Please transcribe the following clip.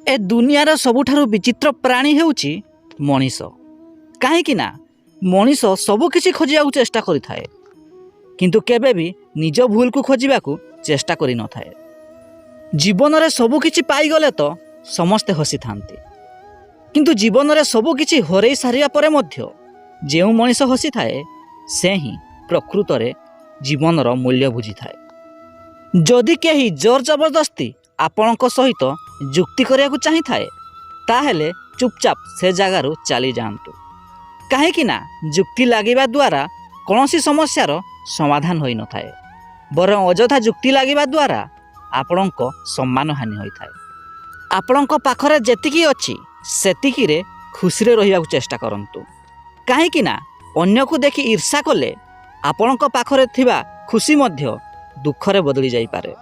ए दुनियार सबुठारु विचित्र प्राणी हेउची मनीष। कहीं मनीष सबकिछि खोजिବାକୁ चेष्टा करिथाए किंतु केबे भी निज भूल को खोजिବାକୁ चेष्टा करि नथाए। जीवन रे सबकिछि पाइगले तो समस्ते हसी थांती किंतु जीवन रे सबकिछि हरई सारिया परे मध्य जेउ मनीष हसी थाए से ही प्रकृत रे जीवन रो मूल्य बुझी थाए। जदि केही जोर जबरदस्ती आपणक सहित जुक्ति करिया चाही थाए ताहेले चुपचाप से जगारू चली जातु कहीं जुक्ति लगिबा द्वारा कौनसी समस्यार समाधान होई न थाए बरं अଯଥା जुक्ति लगिबा द्वारा आपणक सम्मान हानि होई थाए। आपणक पाखरे जेतिकी अछि सेतिकी रे खुशी रे रहिबा चेष्टा करंतु कहीं अन्य को देखि ईर्षा कले आपणक पाखरे थिबा खुशी मध्य दुख रे बदली जाई पारे।